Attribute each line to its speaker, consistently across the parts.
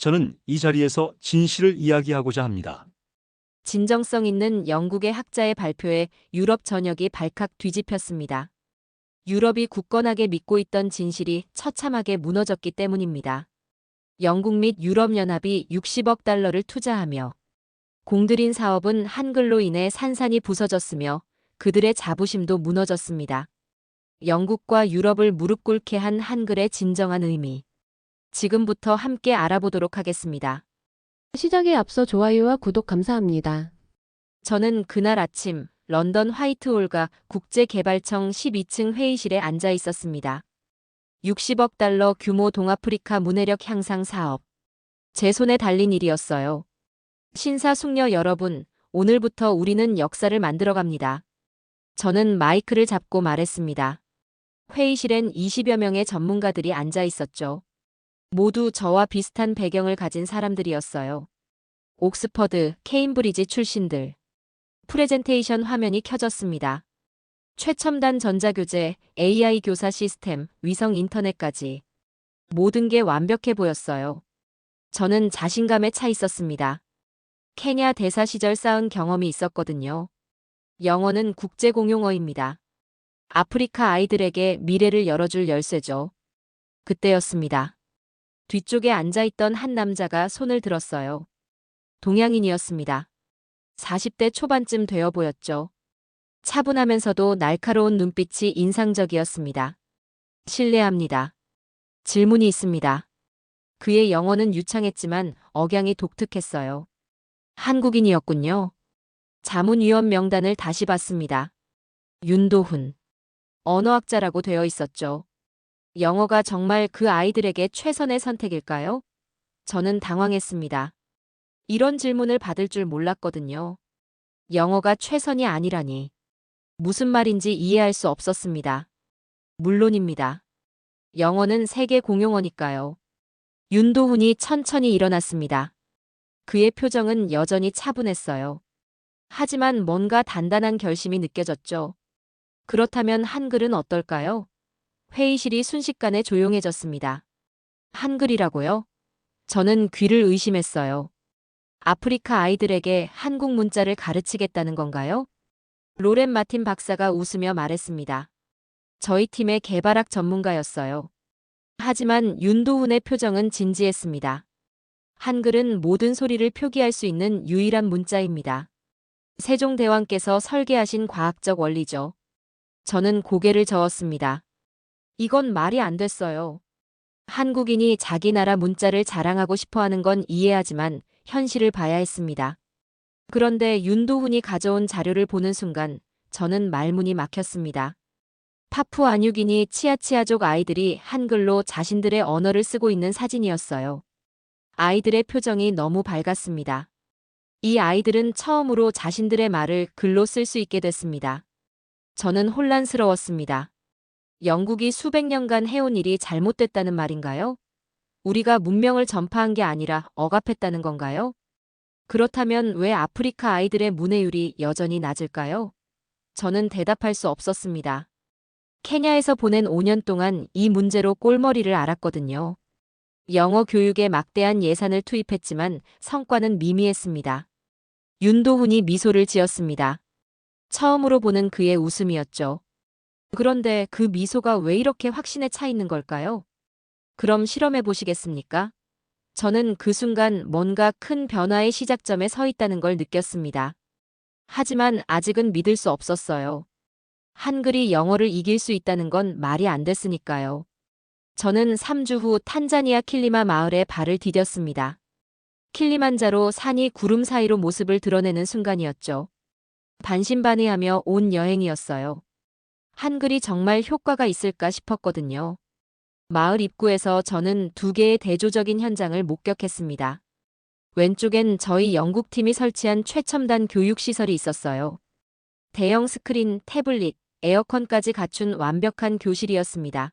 Speaker 1: 저는 이 자리에서 진실을 이야기하고자 합니다.
Speaker 2: 진정성 있는 영국의 학자의 발표에 유럽 전역이 발칵 뒤집혔습니다. 유럽이 굳건하게 믿고 있던 진실이 처참하게 무너졌기 때문입니다. 영국 및 유럽연합이 60억 달러를 투자하며 공들인 사업은 한글로 인해 산산이 부서졌으며 그들의 자부심도 무너졌습니다. 영국과 유럽을 무릎 꿇게 한 한글의 진정한 의미. 지금부터 함께 알아보도록 하겠습니다.
Speaker 3: 시작에 앞서 좋아요와 구독 감사합니다.
Speaker 2: 저는 그날 아침 런던 화이트홀과 국제개발청 12층 회의실에 앉아 있었습니다. 60억 달러 규모 동아프리카 문해력 향상 사업. 제 손에 달린 일이었어요. 신사숙녀 여러분, 오늘부터 우리는 역사를 만들어갑니다. 저는 마이크를 잡고 말했습니다. 회의실엔 20여 명의 전문가들이 앉아 있었죠. 모두 저와 비슷한 배경을 가진 사람들이었어요. 옥스퍼드, 케임브리지 출신들. 프레젠테이션 화면이 켜졌습니다. 최첨단 전자교재, AI 교사 시스템, 위성 인터넷까지. 모든 게 완벽해 보였어요. 저는 자신감에 차 있었습니다. 케냐 대사 시절 쌓은 경험이 있었거든요. 영어는 국제 공용어입니다. 아프리카 아이들에게 미래를 열어줄 열쇠죠. 그때였습니다. 뒤쪽에 앉아있던 한 남자가 손을 들었어요. 동양인이었습니다. 40대 초반쯤 되어 보였죠. 차분하면서도 날카로운 눈빛이 인상적이었습니다. 실례합니다. 질문이 있습니다. 그의 영어는 유창했지만 억양이 독특했어요. 한국인이었군요. 자문위원 명단을 다시 봤습니다. 윤도훈. 언어학자라고 되어 있었죠. 영어가 정말 그 아이들에게 최선의 선택일까요? 저는 당황했습니다. 이런 질문을 받을 줄 몰랐거든요. 영어가 최선이 아니라니. 무슨 말인지 이해할 수 없었습니다. 물론입니다. 영어는 세계 공용어니까요. 윤도훈이 천천히 일어났습니다. 그의 표정은 여전히 차분했어요. 하지만 뭔가 단단한 결심이 느껴졌죠. 그렇다면 한글은 어떨까요? 회의실이 순식간에 조용해졌습니다. 한글이라고요? 저는 귀를 의심했어요. 아프리카 아이들에게 한국 문자를 가르치겠다는 건가요? 로렌 마틴 박사가 웃으며 말했습니다. 저희 팀의 개발학 전문가였어요. 하지만 윤도훈의 표정은 진지했습니다. 한글은 모든 소리를 표기할 수 있는 유일한 문자입니다. 세종대왕께서 설계하신 과학적 원리죠. 저는 고개를 저었습니다. 이건 말이 안 됐어요. 한국인이 자기 나라 문자를 자랑하고 싶어 하는 건 이해하지만 현실을 봐야 했습니다. 그런데 윤도훈이 가져온 자료를 보는 순간 저는 말문이 막혔습니다. 파푸아뉴기니 치아치아족 아이들이 한글로 자신들의 언어를 쓰고 있는 사진이었어요. 아이들의 표정이 너무 밝았습니다. 이 아이들은 처음으로 자신들의 말을 글로 쓸 수 있게 됐습니다. 저는 혼란스러웠습니다. 영국이 수백 년간 해온 일이 잘못됐다는 말인가요? 우리가 문명을 전파한 게 아니라 억압했다는 건가요? 그렇다면 왜 아프리카 아이들의 문해율이 여전히 낮을까요? 저는 대답할 수 없었습니다. 케냐에서 보낸 5년 동안 이 문제로 꼴머리를 앓았거든요. 영어 교육에 막대한 예산을 투입했지만 성과는 미미했습니다. 윤도훈이 미소를 지었습니다. 처음으로 보는 그의 웃음이었죠. 그런데 그 미소가 왜 이렇게 확신에 차 있는 걸까요? 그럼 실험해 보시겠습니까? 저는 그 순간 뭔가 큰 변화의 시작점에 서 있다는 걸 느꼈습니다. 하지만 아직은 믿을 수 없었어요. 한글이 영어를 이길 수 있다는 건 말이 안 됐으니까요. 저는 3주 후 탄자니아 킬리마 마을에 발을 디뎠습니다. 킬리만자로 산이 구름 사이로 모습을 드러내는 순간이었죠. 반신반의하며 온 여행이었어요. 한글이 정말 효과가 있을까 싶었거든요. 마을 입구에서 저는 두 개의 대조적인 현장을 목격했습니다. 왼쪽엔 저희 영국팀이 설치한 최첨단 교육시설이 있었어요. 대형 스크린, 태블릿, 에어컨까지 갖춘 완벽한 교실이었습니다.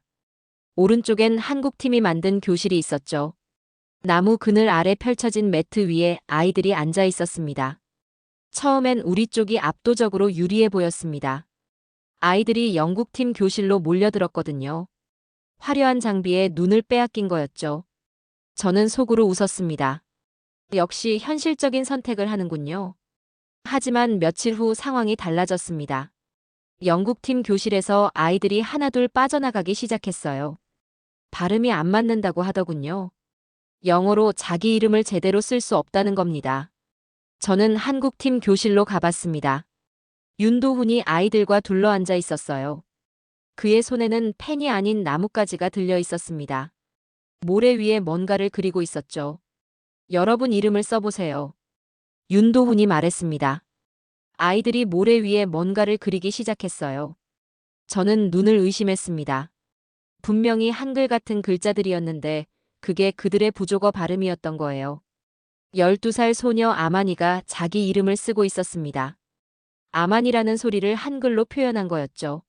Speaker 2: 오른쪽엔 한국팀이 만든 교실이 있었죠. 나무 그늘 아래 펼쳐진 매트 위에 아이들이 앉아 있었습니다. 처음엔 우리 쪽이 압도적으로 유리해 보였습니다. 아이들이 영국팀 교실로 몰려들었거든요. 화려한 장비에 눈을 빼앗긴 거였죠. 저는 속으로 웃었습니다. 역시 현실적인 선택을 하는군요. 하지만 며칠 후 상황이 달라졌습니다. 영국팀 교실에서 아이들이 하나둘 빠져나가기 시작했어요. 발음이 안 맞는다고 하더군요. 영어로 자기 이름을 제대로 쓸 수 없다는 겁니다. 저는 한국팀 교실로 가봤습니다. 윤도훈이 아이들과 둘러앉아 있었어요. 그의 손에는 펜이 아닌 나뭇가지가 들려 있었습니다. 모래 위에 뭔가를 그리고 있었죠. 여러분 이름을 써보세요. 윤도훈이 말했습니다. 아이들이 모래 위에 뭔가를 그리기 시작했어요. 저는 눈을 의심했습니다. 분명히 한글 같은 글자들이었는데 그게 그들의 부족어 발음이었던 거예요. 12살 소녀 아만이가 자기 이름을 쓰고 있었습니다. 아만이라는 소리를 한글로 표현한 거였죠.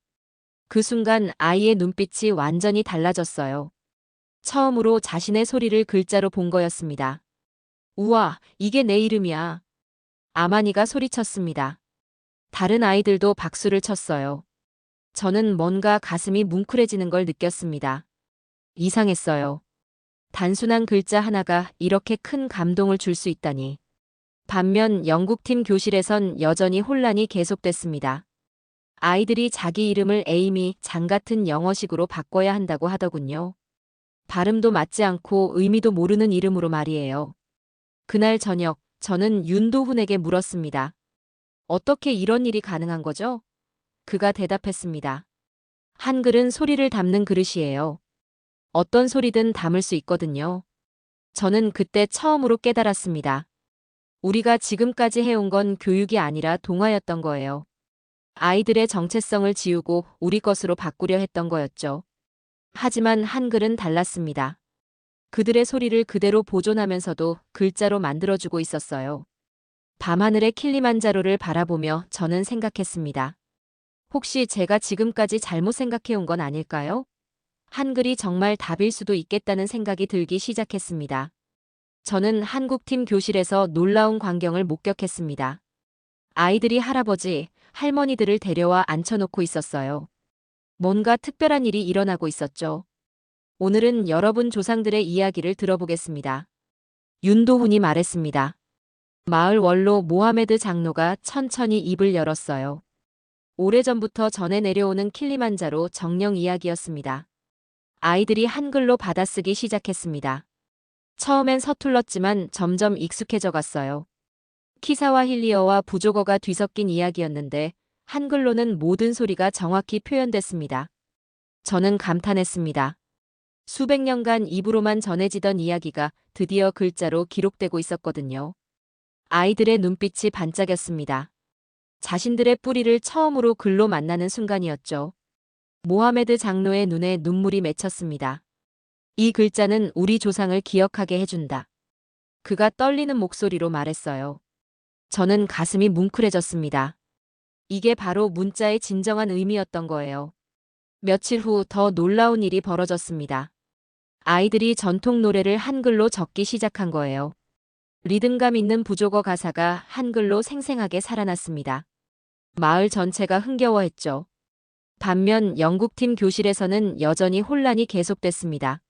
Speaker 2: 그 순간 아이의 눈빛이 완전히 달라졌어요. 처음으로 자신의 소리를 글자로 본 거였습니다. 우와, 이게 내 이름이야. 아만이가 소리쳤습니다. 다른 아이들도 박수를 쳤어요. 저는 뭔가 가슴이 뭉클해지는 걸 느꼈습니다. 이상했어요. 단순한 글자 하나가 이렇게 큰 감동을 줄 수 있다니. 반면 영국팀 교실에선 여전히 혼란이 계속됐습니다. 아이들이 자기 이름을 에이미, 장 같은 영어식으로 바꿔야 한다고 하더군요. 발음도 맞지 않고 의미도 모르는 이름으로 말이에요. 그날 저녁, 저는 윤도훈에게 물었습니다. 어떻게 이런 일이 가능한 거죠? 그가 대답했습니다. 한글은 소리를 담는 그릇이에요. 어떤 소리든 담을 수 있거든요. 저는 그때 처음으로 깨달았습니다. 우리가 지금까지 해온 건 교육이 아니라 동화였던 거예요. 아이들의 정체성을 지우고 우리 것으로 바꾸려 했던 거였죠. 하지만 한글은 달랐습니다. 그들의 소리를 그대로 보존하면서도 글자로 만들어주고 있었어요. 밤하늘의 킬리만자로를 바라보며 저는 생각했습니다. 혹시 제가 지금까지 잘못 생각해온 건 아닐까요? 한글이 정말 답일 수도 있겠다는 생각이 들기 시작했습니다. 저는 한국팀 교실에서 놀라운 광경을 목격했습니다. 아이들이 할아버지, 할머니들을 데려와 앉혀놓고 있었어요. 뭔가 특별한 일이 일어나고 있었죠. 오늘은 여러분 조상들의 이야기를 들어보겠습니다. 윤도훈이 말했습니다. 마을 원로 모하메드 장로가 천천히 입을 열었어요. 오래전부터 전해 내려오는 킬리만자로 정령 이야기였습니다. 아이들이 한글로 받아쓰기 시작했습니다. 처음엔 서툴렀지만 점점 익숙해져 갔어요. 키사와 힐리어와 부족어가 뒤섞인 이야기였는데 한글로는 모든 소리가 정확히 표현됐습니다. 저는 감탄했습니다. 수백 년간 입으로만 전해지던 이야기가 드디어 글자로 기록되고 있었거든요. 아이들의 눈빛이 반짝였습니다. 자신들의 뿌리를 처음으로 글로 만나는 순간이었죠. 모하메드 장로의 눈에 눈물이 맺혔습니다. 이 글자는 우리 조상을 기억하게 해준다. 그가 떨리는 목소리로 말했어요. 저는 가슴이 뭉클해졌습니다. 이게 바로 문자의 진정한 의미였던 거예요. 며칠 후 더 놀라운 일이 벌어졌습니다. 아이들이 전통 노래를 한글로 적기 시작한 거예요. 리듬감 있는 부족어 가사가 한글로 생생하게 살아났습니다. 마을 전체가 흥겨워했죠. 반면 영국팀 교실에서는 여전히 혼란이 계속됐습니다.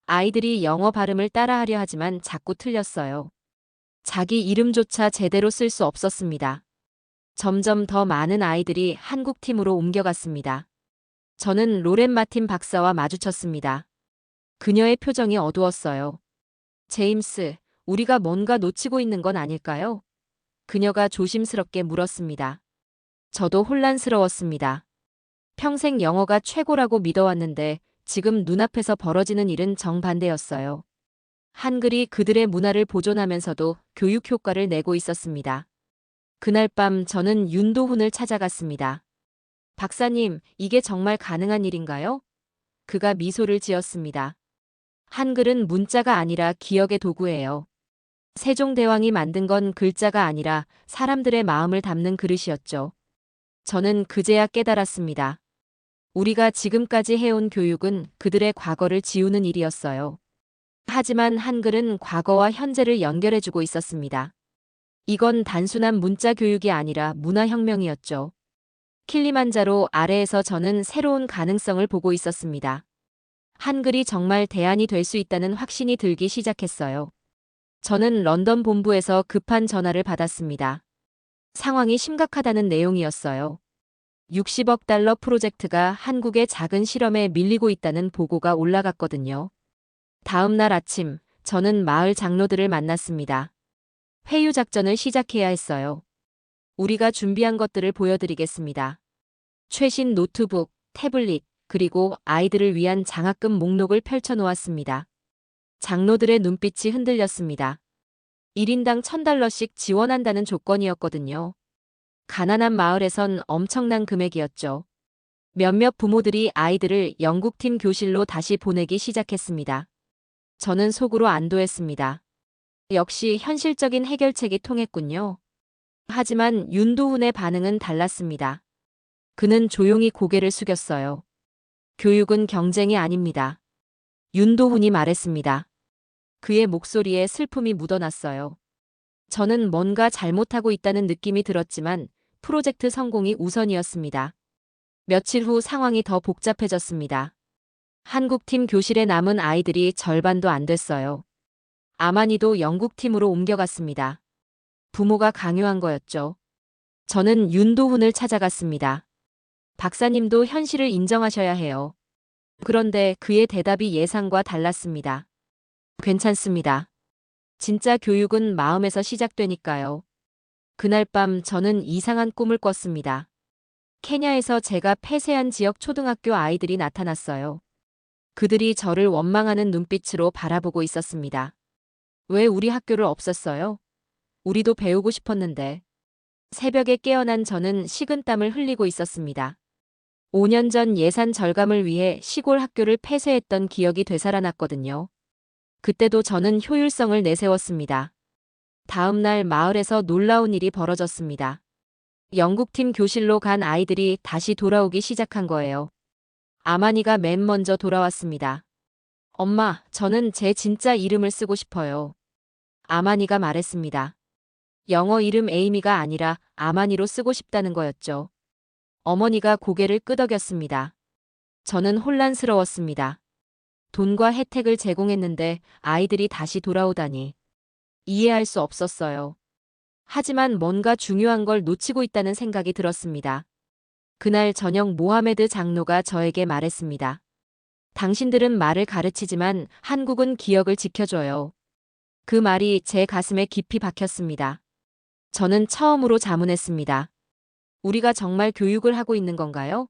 Speaker 2: 아이들이 영어 발음을 따라하려 하지만 자꾸 틀렸어요. 자기 이름조차 제대로 쓸 수 없었습니다. 점점 더 많은 아이들이 한국팀으로 옮겨갔습니다. 저는 로렌 마틴 박사와 마주쳤습니다. 그녀의 표정이 어두웠어요. 제임스, 우리가 뭔가 놓치고 있는 건 아닐까요? 그녀가 조심스럽게 물었습니다. 저도 혼란스러웠습니다. 평생 영어가 최고라고 믿어왔는데 지금 눈앞에서 벌어지는 일은 정반대였어요. 한글이 그들의 문화를 보존하면서도 교육 효과를 내고 있었습니다. 그날 밤 저는 윤도훈을 찾아갔습니다. 박사님, 이게 정말 가능한 일인가요? 그가 미소를 지었습니다. 한글은 문자가 아니라 기억의 도구예요. 세종대왕이 만든 건 글자가 아니라 사람들의 마음을 담는 그릇이었죠. 저는 그제야 깨달았습니다. 우리가 지금까지 해온 교육은 그들의 과거를 지우는 일이었어요. 하지만 한글은 과거와 현재를 연결해주고 있었습니다. 이건 단순한 문자 교육이 아니라 문화혁명이었죠. 킬리만자로 아래에서 저는 새로운 가능성을 보고 있었습니다. 한글이 정말 대안이 될 수 있다는 확신이 들기 시작했어요. 저는 런던 본부에서 급한 전화를 받았습니다. 상황이 심각하다는 내용이었어요. 60억 달러 프로젝트가 한국의 작은 실험에 밀리고 있다는 보고가 올라갔거든요. 다음 날 아침, 저는 마을 장로들을 만났습니다. 회유 작전을 시작해야 했어요. 우리가 준비한 것들을 보여드리겠습니다. 최신 노트북, 태블릿, 그리고 아이들을 위한 장학금 목록을 펼쳐놓았습니다. 장로들의 눈빛이 흔들렸습니다. 1인당 $1,000씩 지원한다는 조건이었거든요. 가난한 마을에선 엄청난 금액이었죠. 몇몇 부모들이 아이들을 영국팀 교실로 다시 보내기 시작했습니다. 저는 속으로 안도했습니다. 역시 현실적인 해결책이 통했군요. 하지만 윤도훈의 반응은 달랐습니다. 그는 조용히 고개를 숙였어요. 교육은 경쟁이 아닙니다. 윤도훈이 말했습니다. 그의 목소리에 슬픔이 묻어났어요. 저는 뭔가 잘못하고 있다는 느낌이 들었지만 프로젝트 성공이 우선이었습니다. 며칠 후 상황이 더 복잡해졌습니다. 한국팀 교실에 남은 아이들이 절반도 안 됐어요. 아만이도 영국팀으로 옮겨갔습니다. 부모가 강요한 거였죠. 저는 윤도훈을 찾아갔습니다. 박사님도 현실을 인정하셔야 해요. 그런데 그의 대답이 예상과 달랐습니다. 괜찮습니다. 진짜 교육은 마음에서 시작되니까요. 그날 밤 저는 이상한 꿈을 꿨습니다. 케냐에서 제가 폐쇄한 지역 초등학교 아이들이 나타났어요. 그들이 저를 원망하는 눈빛으로 바라보고 있었습니다. 왜 우리 학교를 없앴어요? 우리도 배우고 싶었는데. 새벽에 깨어난 저는 식은땀을 흘리고 있었습니다. 5년 전 예산 절감을 위해 시골 학교를 폐쇄했던 기억이 되살아났거든요. 그때도 저는 효율성을 내세웠습니다. 다음 날 마을에서 놀라운 일이 벌어졌습니다. 영국팀 교실로 간 아이들이 다시 돌아오기 시작한 거예요. 아마니가 맨 먼저 돌아왔습니다. 엄마, 저는 제 진짜 이름을 쓰고 싶어요. 아마니가 말했습니다. 영어 이름 에이미가 아니라 아마니로 쓰고 싶다는 거였죠. 어머니가 고개를 끄덕였습니다. 저는 혼란스러웠습니다. 돈과 혜택을 제공했는데 아이들이 다시 돌아오다니. 이해할 수 없었어요. 하지만 뭔가 중요한 걸 놓치고 있다는 생각이 들었습니다. 그날 저녁 모하메드 장로가 저에게 말했습니다. 당신들은 말을 가르치지만 한국은 기억을 지켜줘요. 그 말이 제 가슴에 깊이 박혔습니다. 저는 처음으로 자문했습니다. 우리가 정말 교육을 하고 있는 건가요?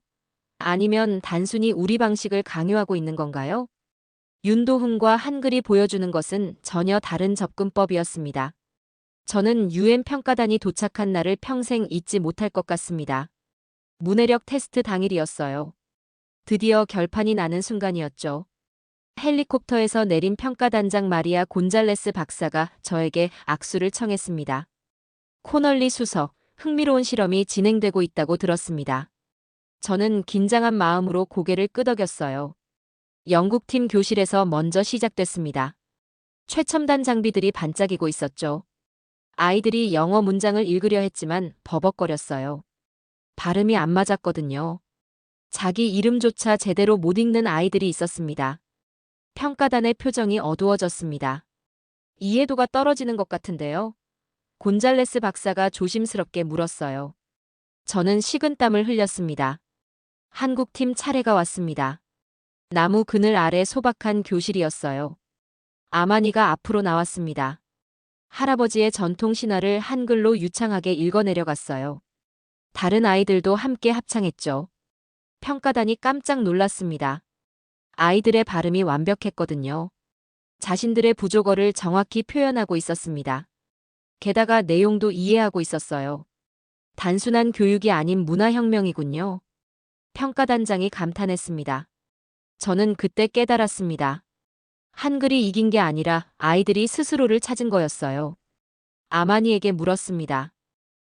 Speaker 2: 아니면 단순히 우리 방식을 강요하고 있는 건가요? 윤도훈과 한글이 보여주는 것은 전혀 다른 접근법이었습니다. 저는 UN 평가단이 도착한 날을 평생 잊지 못할 것 같습니다. 문해력 테스트 당일이었어요. 드디어 결판이 나는 순간이었죠. 헬리콥터에서 내린 평가단장 마리아 곤잘레스 박사가 저에게 악수를 청했습니다. 코널리 수석, 흥미로운 실험이 진행되고 있다고 들었습니다. 저는 긴장한 마음으로 고개를 끄덕였어요. 영국팀 교실에서 먼저 시작됐습니다. 최첨단 장비들이 반짝이고 있었죠. 아이들이 영어 문장을 읽으려 했지만 버벅거렸어요. 발음이 안 맞았거든요. 자기 이름조차 제대로 못 읽는 아이들이 있었습니다. 평가단의 표정이 어두워졌습니다. 이해도가 떨어지는 것 같은데요. 곤잘레스 박사가 조심스럽게 물었어요. 저는 식은땀을 흘렸습니다. 한국팀 차례가 왔습니다. 나무 그늘 아래 소박한 교실이었어요. 아마니가 앞으로 나왔습니다. 할아버지의 전통 신화를 한글로 유창하게 읽어내려갔어요. 다른 아이들도 함께 합창했죠. 평가단이 깜짝 놀랐습니다. 아이들의 발음이 완벽했거든요. 자신들의 부족어를 정확히 표현하고 있었습니다. 게다가 내용도 이해하고 있었어요. 단순한 교육이 아닌 문화혁명이군요. 평가단장이 감탄했습니다. 저는 그때 깨달았습니다. 한글이 이긴 게 아니라 아이들이 스스로를 찾은 거였어요. 아마니에게 물었습니다.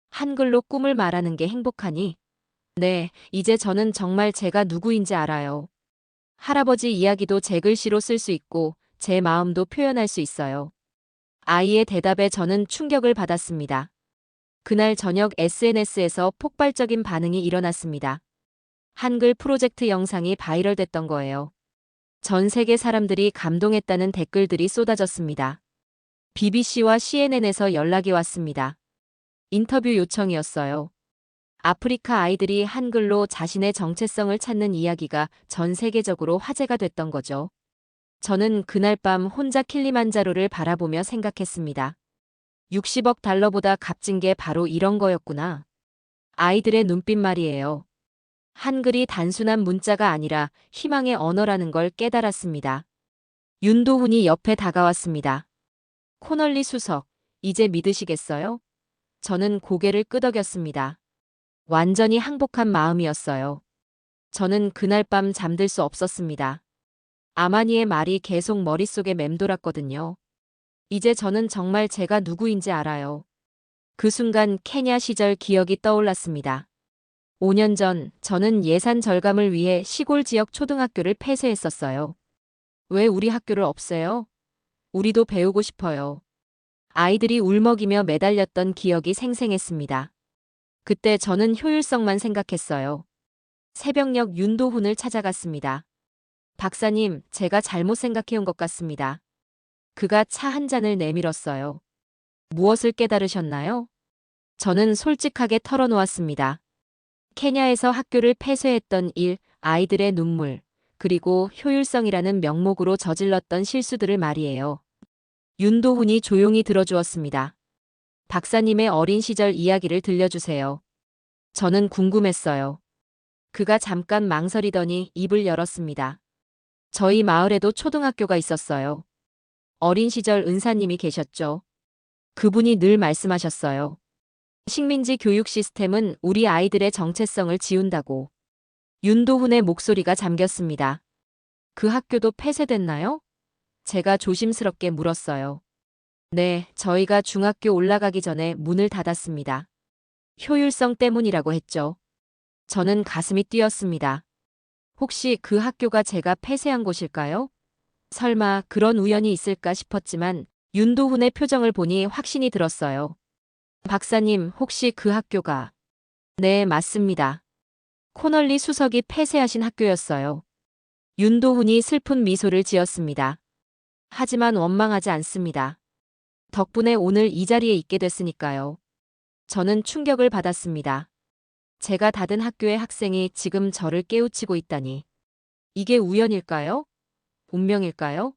Speaker 2: 한글로 꿈을 말하는 게 행복하니? 네, 이제 저는 정말 제가 누구인지 알아요. 할아버지 이야기도 제 글씨로 쓸 수 있고 제 마음도 표현할 수 있어요. 아이의 대답에 저는 충격을 받았습니다. 그날 저녁 SNS에서 폭발적인 반응이 일어났습니다. 한글 프로젝트 영상이 바이럴됐던 거예요. 전 세계 사람들이 감동했다는 댓글들이 쏟아졌습니다. BBC와 CNN에서 연락이 왔습니다. 인터뷰 요청이었어요. 아프리카 아이들이 한글로 자신의 정체성을 찾는 이야기가 전 세계적으로 화제가 됐던 거죠. 저는 그날 밤 혼자 킬리만자로를 바라보며 생각했습니다. 60억 달러보다 값진 게 바로 이런 거였구나. 아이들의 눈빛 말이에요. 한글이 단순한 문자가 아니라 희망의 언어라는 걸 깨달았습니다. 윤도훈이 옆에 다가왔습니다. 코널리 수석, 이제 믿으시겠어요? 저는 고개를 끄덕였습니다. 완전히 항복한 마음이었어요. 저는 그날 밤 잠들 수 없었습니다. 아마니의 말이 계속 머릿속에 맴돌았거든요. 이제 저는 정말 제가 누구인지 알아요. 그 순간 케냐 시절 기억이 떠올랐습니다. 5년 전 저는 예산 절감을 위해 시골 지역 초등학교를 폐쇄했었어요. 왜 우리 학교를 없애요? 우리도 배우고 싶어요. 아이들이 울먹이며 매달렸던 기억이 생생했습니다. 그때 저는 효율성만 생각했어요. 새벽녘 윤도훈을 찾아갔습니다. 박사님, 제가 잘못 생각해온 것 같습니다. 그가 차 한 잔을 내밀었어요. 무엇을 깨달으셨나요? 저는 솔직하게 털어놓았습니다. 케냐에서 학교를 폐쇄했던 일, 아이들의 눈물, 그리고 효율성이라는 명목으로 저질렀던 실수들을 말이에요. 윤도훈이 조용히 들어주었습니다. 박사님의 어린 시절 이야기를 들려주세요. 저는 궁금했어요. 그가 잠깐 망설이더니 입을 열었습니다. 저희 마을에도 초등학교가 있었어요. 어린 시절 은사님이 계셨죠. 그분이 늘 말씀하셨어요. 식민지 교육 시스템은 우리 아이들의 정체성을 지운다고. 윤도훈의 목소리가 잠겼습니다. 그 학교도 폐쇄됐나요? 제가 조심스럽게 물었어요. 네, 저희가 중학교 올라가기 전에 문을 닫았습니다. 효율성 때문이라고 했죠. 저는 가슴이 뛰었습니다. 혹시 그 학교가 제가 폐쇄한 곳일까요? 설마 그런 우연이 있을까 싶었지만 윤도훈의 표정을 보니 확신이 들었어요. 박사님, 혹시 그 학교가? 네, 맞습니다. 코널리 수석이 폐쇄하신 학교였어요. 윤도훈이 슬픈 미소를 지었습니다. 하지만 원망하지 않습니다. 덕분에 오늘 이 자리에 있게 됐으니까요. 저는 충격을 받았습니다. 제가 다른 학교의 학생이 지금 저를 깨우치고 있다니. 이게 우연일까요? 운명일까요?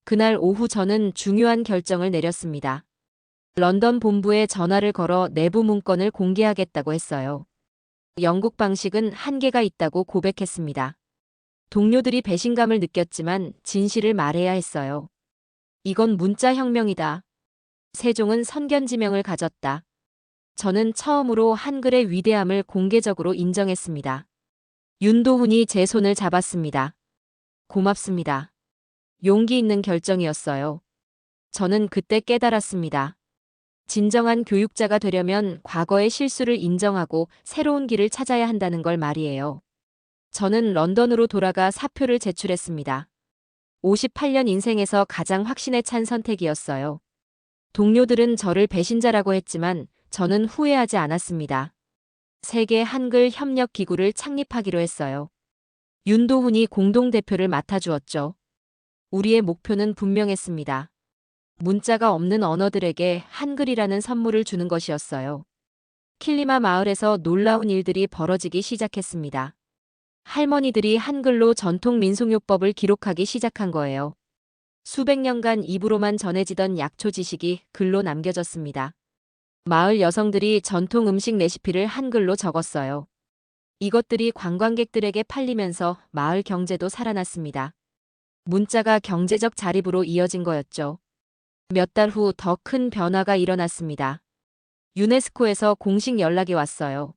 Speaker 2: 그날 오후 저는 중요한 결정을 내렸습니다. 런던 본부에 전화를 걸어 내부 문건을 공개하겠다고 했어요. 영국 방식은 한계가 있다고 고백했습니다. 동료들이 배신감을 느꼈지만 진실을 말해야 했어요. 이건 문자 혁명이다. 세종은 선견지명을 가졌다. 저는 처음으로 한글의 위대함을 공개적으로 인정했습니다. 윤도훈이 제 손을 잡았습니다. 고맙습니다. 용기 있는 결정이었어요. 저는 그때 깨달았습니다. 진정한 교육자가 되려면 과거의 실수를 인정하고 새로운 길을 찾아야 한다는 걸 말이에요. 저는 런던으로 돌아가 사표를 제출했습니다. 58년 인생에서 가장 확신에 찬 선택이었어요. 동료들은 저를 배신자라고 했지만 저는 후회하지 않았습니다. 세계 한글 협력 기구를 창립하기로 했어요. 윤도훈이 공동대표를 맡아주었죠. 우리의 목표는 분명했습니다. 문자가 없는 언어들에게 한글이라는 선물을 주는 것이었어요. 킬리마 마을에서 놀라운 일들이 벌어지기 시작했습니다. 할머니들이 한글로 전통 민속요법을 기록하기 시작한 거예요. 수백 년간 입으로만 전해지던 약초 지식이 글로 남겨졌습니다. 마을 여성들이 전통 음식 레시피를 한글로 적었어요. 이것들이 관광객들에게 팔리면서 마을 경제도 살아났습니다. 문자가 경제적 자립으로 이어진 거였죠. 몇 달 후 더 큰 변화가 일어났습니다. 유네스코에서 공식 연락이 왔어요.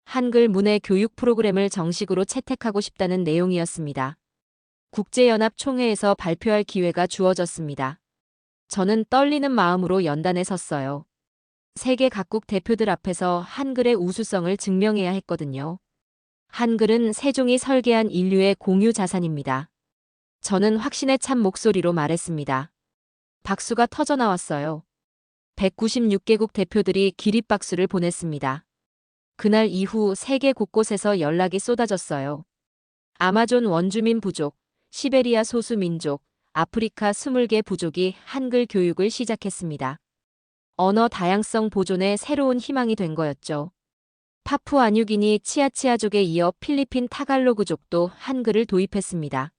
Speaker 2: 한글 문해 교육 프로그램을 정식으로 채택하고 싶다는 내용이었습니다. 국제연합 총회에서 발표할 기회가 주어졌습니다. 저는 떨리는 마음으로 연단에 섰어요. 세계 각국 대표들 앞에서 한글의 우수성을 증명해야 했거든요. 한글은 세종이 설계한 인류의 공유 자산입니다. 저는 확신에 찬 목소리로 말했습니다. 박수가 터져나왔어요. 196개국 대표들이 기립박수를 보냈습니다. 그날 이후 세계 곳곳에서 연락이 쏟아졌어요. 아마존 원주민 부족, 시베리아 소수민족, 아프리카 20개 부족이 한글 교육을 시작했습니다. 언어 다양성 보존의 새로운 희망이 된 거였죠. 파푸아뉴기니 치아치아족에 이어 필리핀 타갈로그족도 한글을 도입했습니다.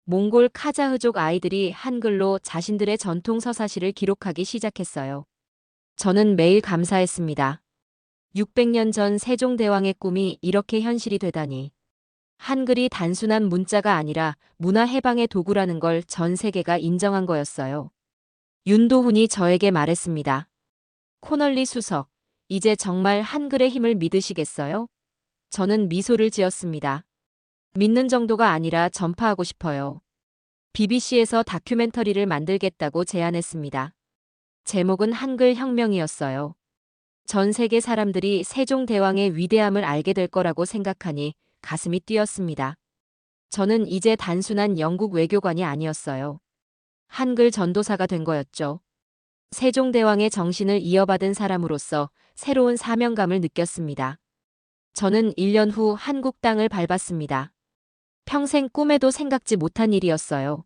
Speaker 2: 몽골 카자흐족 아이들이 한글로 자신들의 전통 서사시를 기록하기 시작했어요. 저는 매일 감사했습니다. 600년 전 세종대왕의 꿈이 이렇게 현실이 되다니. 한글이 단순한 문자가 아니라 문화 해방의 도구라는 걸 전 세계가 인정한 거였어요. 윤도훈이 저에게 말했습니다. 코널리 수석, 이제 정말 한글의 힘을 믿으시겠어요? 저는 미소를 지었습니다. 믿는 정도가 아니라 전파하고 싶어요. BBC에서 다큐멘터리를 만들겠다고 제안했습니다. 제목은 한글 혁명이었어요. 전 세계 사람들이 세종대왕의 위대함을 알게 될 거라고 생각하니 가슴이 뛰었습니다. 저는 이제 단순한 영국 외교관이 아니었어요. 한글 전도사가 된 거였죠. 세종대왕의 정신을 이어받은 사람으로서 새로운 사명감을 느꼈습니다. 저는 1년 후 한국 땅을 밟았습니다. 평생 꿈에도 생각지 못한 일이었어요.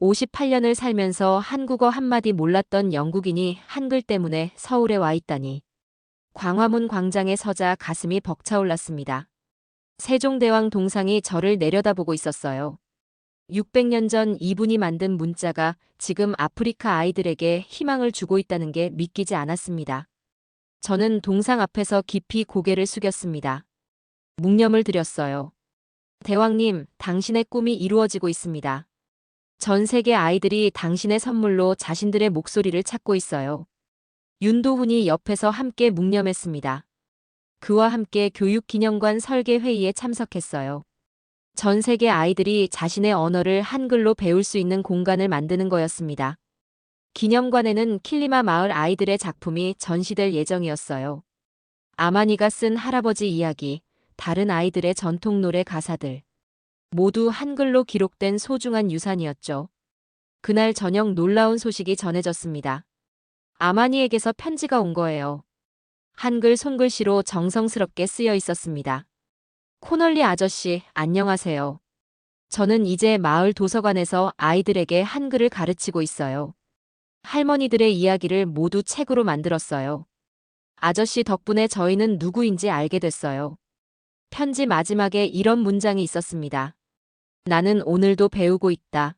Speaker 2: 58년을 살면서 한국어 한마디 몰랐던 영국인이 한글 때문에 서울에 와 있다니. 광화문 광장에 서자 가슴이 벅차올랐습니다. 세종대왕 동상이 저를 내려다보고 있었어요. 600년 전 이분이 만든 문자가 지금 아프리카 아이들에게 희망을 주고 있다는 게 믿기지 않았습니다. 저는 동상 앞에서 깊이 고개를 숙였습니다. 묵념을 드렸어요. 대왕님, 당신의 꿈이 이루어지고 있습니다. 전 세계 아이들이 당신의 선물로 자신들의 목소리를 찾고 있어요. 윤도훈이 옆에서 함께 묵념했습니다. 그와 함께 교육기념관 설계 회의에 참석했어요. 전 세계 아이들이 자신의 언어를 한글로 배울 수 있는 공간을 만드는 거였습니다. 기념관에는 킬리마 마을 아이들의 작품이 전시될 예정이었어요. 아마니가 쓴 할아버지 이야기, 다른 아이들의 전통 노래 가사들. 모두 한글로 기록된 소중한 유산이었죠. 그날 저녁 놀라운 소식이 전해졌습니다. 아마니에게서 편지가 온 거예요. 한글 손글씨로 정성스럽게 쓰여 있었습니다. 코널리 아저씨, 안녕하세요. 저는 이제 마을 도서관에서 아이들에게 한글을 가르치고 있어요. 할머니들의 이야기를 모두 책으로 만들었어요. 아저씨 덕분에 저희는 누구인지 알게 됐어요. 편지 마지막에 이런 문장이 있었습니다. 나는 오늘도 배우고 있다.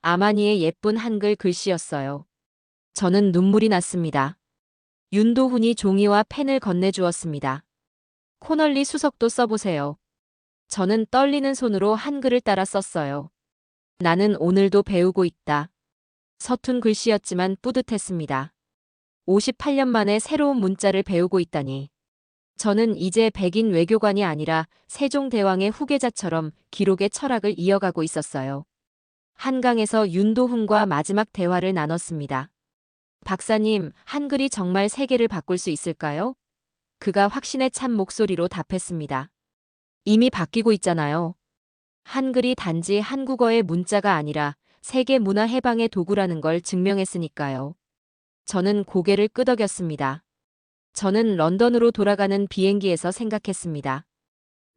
Speaker 2: 아마니의 예쁜 한글 글씨였어요. 저는 눈물이 났습니다. 윤도훈이 종이와 펜을 건네주었습니다. 코널리 수석도 써보세요. 저는 떨리는 손으로 한글을 따라 썼어요. 나는 오늘도 배우고 있다. 서툰 글씨였지만 뿌듯했습니다. 58년 만에 새로운 문자를 배우고 있다니. 저는 이제 백인 외교관이 아니라 세종대왕의 후계자처럼 기록의 철학을 이어가고 있었어요. 한강에서 윤도훈과 마지막 대화를 나눴습니다. 박사님, 한글이 정말 세계를 바꿀 수 있을까요? 그가 확신에 찬 목소리로 답했습니다. 이미 바뀌고 있잖아요. 한글이 단지 한국어의 문자가 아니라 세계 문화 해방의 도구라는 걸 증명했으니까요. 저는 고개를 끄덕였습니다. 저는 런던으로 돌아가는 비행기에서 생각했습니다.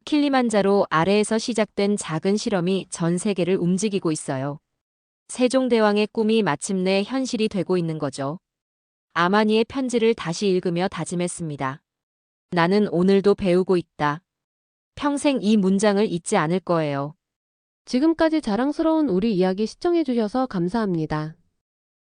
Speaker 2: 킬리만자로 아래에서 시작된 작은 실험이 전 세계를 움직이고 있어요. 세종대왕의 꿈이 마침내 현실이 되고 있는 거죠. 아마니의 편지를 다시 읽으며 다짐했습니다. 나는 오늘도 배우고 있다. 평생 이 문장을 잊지 않을 거예요.
Speaker 3: 지금까지 자랑스러운 우리 이야기 시청해주셔서 감사합니다.